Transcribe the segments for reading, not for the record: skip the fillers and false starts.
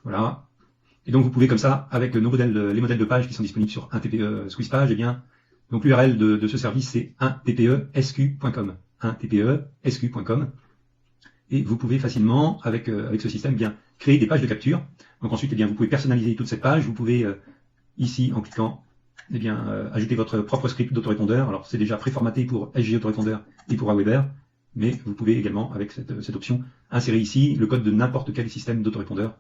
Voilà. Et donc vous pouvez comme ça, avec les modèles de pages qui sont disponibles sur un TPE SqueezePage, eh bien, donc l'URL de ce service c'est 1tpesq.com. 1tpesq.com. Et vous pouvez facilement, avec ce système, eh bien, créer des pages de capture. Donc ensuite, eh bien, vous pouvez personnaliser toute cette page. Vous pouvez, ici, en cliquant, eh bien, ajouter votre propre script d'autorépondeur. Alors c'est déjà préformaté pour SG autorépondeur et pour Aweber, mais vous pouvez également, avec cette option, insérer ici le code de n'importe quel système d'autorépondeur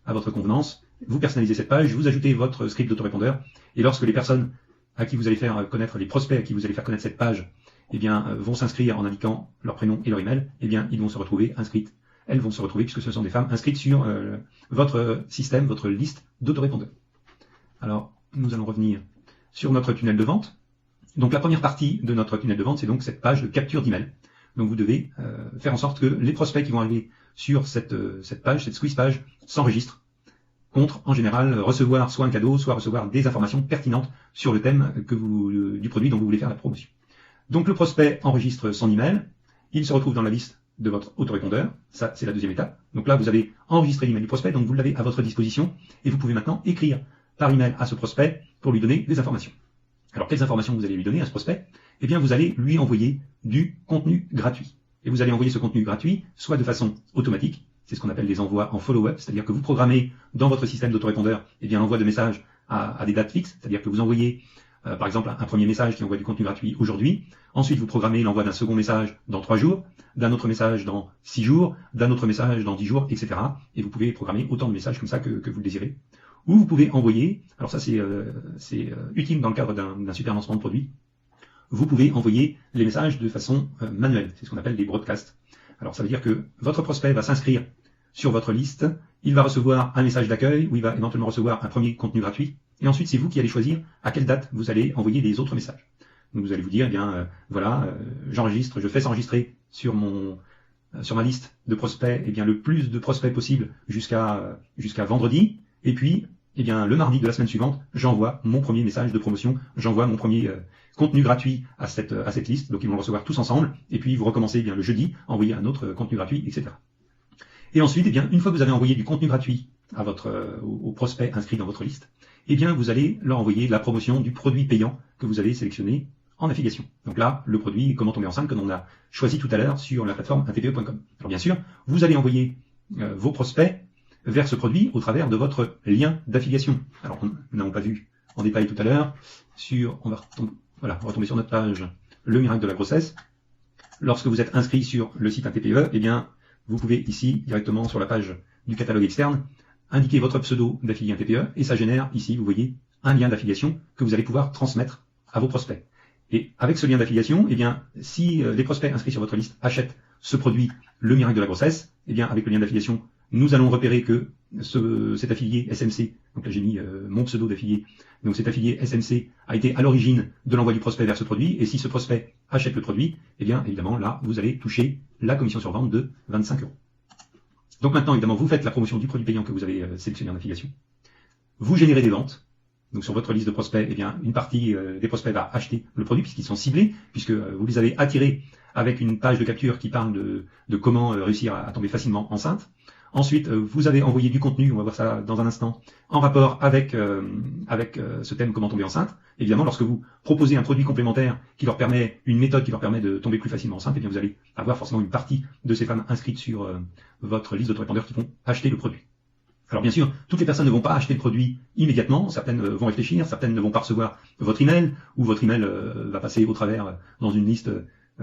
à votre convenance. Vous personnalisez cette page, vous ajoutez votre script d'autorépondeur, et lorsque les personnes à qui vous allez faire connaître, les prospects à qui vous allez faire connaître cette page, eh bien, vont s'inscrire en indiquant leur prénom et leur email, eh bien, ils vont se retrouver inscrites. Elles vont se retrouver, puisque ce sont des femmes inscrites sur votre système, votre liste d'autorépondeurs. Alors, nous allons revenir sur notre tunnel de vente. Donc, la première partie de notre tunnel de vente, c'est donc cette page de capture d'email. Donc, vous devez faire en sorte que les prospects qui vont arriver sur cette page, cette squeeze page, s'enregistrent contre, en général, recevoir soit un cadeau, soit recevoir des informations pertinentes sur le thème du produit dont vous voulez faire la promotion. Donc le prospect enregistre son email, il se retrouve dans la liste de votre autorépondeur, ça c'est la deuxième étape. Donc là vous avez enregistré l'email du prospect, donc vous l'avez à votre disposition, et vous pouvez maintenant écrire par email à ce prospect pour lui donner des informations. Alors quelles informations vous allez lui donner à ce prospect? Eh bien vous allez lui envoyer du contenu gratuit. Et vous allez envoyer ce contenu gratuit, soit de façon automatique, c'est ce qu'on appelle les envois en follow-up, c'est-à-dire que vous programmez dans votre système d'autorépondeur eh bien l'envoi de messages à des dates fixes, c'est-à-dire que vous envoyez par exemple un premier message qui envoie du contenu gratuit aujourd'hui, ensuite vous programmez l'envoi d'un second message dans 3 jours, d'un autre message dans 6 jours, d'un autre message dans 10 jours, etc. Et vous pouvez programmer autant de messages comme ça que vous le désirez. Ou vous pouvez envoyer, alors ça c'est utile dans le cadre d'un super lancement de produit, vous pouvez envoyer les messages de façon manuelle, c'est ce qu'on appelle des broadcasts. Alors ça veut dire que votre prospect va s'inscrire sur votre liste, il va recevoir un message d'accueil, où il va éventuellement recevoir un premier contenu gratuit, et ensuite c'est vous qui allez choisir à quelle date vous allez envoyer les autres messages. Donc vous allez vous dire, eh bien voilà, j'enregistre, je fais s'enregistrer sur ma liste de prospects, eh bien le plus de prospects possible jusqu'à vendredi, et puis eh bien le mardi de la semaine suivante, j'envoie mon premier message de promotion, j'envoie mon premier contenu gratuit à cette liste, donc ils vont le recevoir tous ensemble, et puis vous recommencez eh bien le jeudi, envoyer un autre contenu gratuit, etc. Et ensuite, eh bien, une fois que vous avez envoyé du contenu gratuit à aux prospects inscrits dans votre liste, eh bien, vous allez leur envoyer la promotion du produit payant que vous avez sélectionné en affiliation. Donc là, le produit Comment tomber enceinte que l'on a choisi tout à l'heure sur la plateforme 1tpe.com. Alors bien sûr, vous allez envoyer vos prospects vers ce produit au travers de votre lien d'affiliation. Alors, nous n'avons pas vu en détail tout à l'heure on va retomber sur notre page Le miracle de la grossesse. Lorsque vous êtes inscrit sur le site 1tpe, eh bien, vous pouvez ici, directement sur la page du catalogue externe, indiquer votre pseudo d'affilié 1tpe et ça génère ici, vous voyez, un lien d'affiliation que vous allez pouvoir transmettre à vos prospects. Et avec ce lien d'affiliation, eh bien, si les prospects inscrits sur votre liste achètent ce produit, le miracle de la grossesse, eh bien, avec le lien d'affiliation, nous allons repérer que cet affilié SMC, donc là j'ai mis mon pseudo d'affilié, donc cet affilié SMC a été à l'origine de l'envoi du prospect vers ce produit, et si ce prospect achète le produit, eh bien évidemment là vous allez toucher la commission sur vente de 25 €. Donc maintenant évidemment vous faites la promotion du produit payant que vous avez sélectionné en affiliation, vous générez des ventes, donc sur votre liste de prospects, eh bien une partie des prospects va acheter le produit puisqu'ils sont ciblés, puisque vous les avez attirés avec une page de capture qui parle de comment réussir à tomber facilement enceinte. Ensuite, vous avez envoyé du contenu, on va voir ça dans un instant, en rapport avec ce thème comment tomber enceinte. Évidemment, lorsque vous proposez un produit complémentaire qui leur permet, une méthode qui leur permet de tomber plus facilement enceinte, eh bien vous allez avoir forcément une partie de ces femmes inscrites sur votre liste d'autorépondeurs qui vont acheter le produit. Alors bien sûr, toutes les personnes ne vont pas acheter le produit immédiatement, certaines vont réfléchir, certaines ne vont pas recevoir votre email, ou votre email va passer au travers dans une liste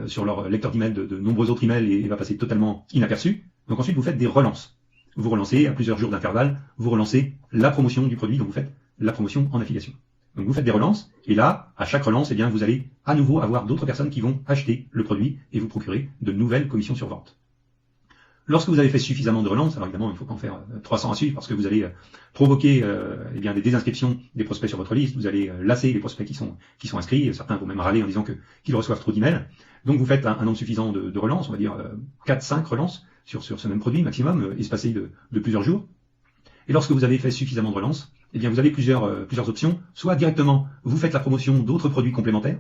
sur leur lecteur d'email de nombreux autres emails et va passer totalement inaperçu. Donc ensuite, vous faites des relances. Vous relancez à plusieurs jours d'intervalle, vous relancez la promotion du produit, donc vous faites la promotion en affiliation. Donc vous faites des relances, et là, à chaque relance, eh bien, vous allez à nouveau avoir d'autres personnes qui vont acheter le produit et vous procurer de nouvelles commissions sur vente. Lorsque vous avez fait suffisamment de relances, alors évidemment, il ne faut pas en faire 300 à suivre parce que vous allez provoquer eh bien, des désinscriptions des prospects sur votre liste, vous allez lasser les prospects qui sont inscrits, certains vont même râler en disant qu'ils reçoivent trop d'emails. Donc vous faites un nombre suffisant de relances, on va dire 4-5 relances sur ce même produit maximum, espacé de plusieurs jours. Et lorsque vous avez fait suffisamment de relances, eh bien vous avez plusieurs options. Soit directement, vous faites la promotion d'autres produits complémentaires.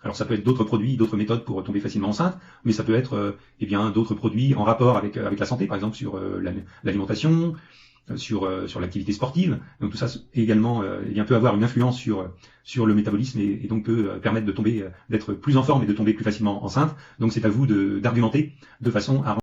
Alors ça peut être d'autres produits, d'autres méthodes pour tomber facilement enceinte, mais ça peut être eh bien d'autres produits en rapport avec la santé, par exemple sur l'alimentation, sur l'activité sportive. Donc tout ça également peut avoir une influence sur le métabolisme et donc peut permettre d'être plus en forme et de tomber plus facilement enceinte. Donc c'est à vous d'argumenter de façon à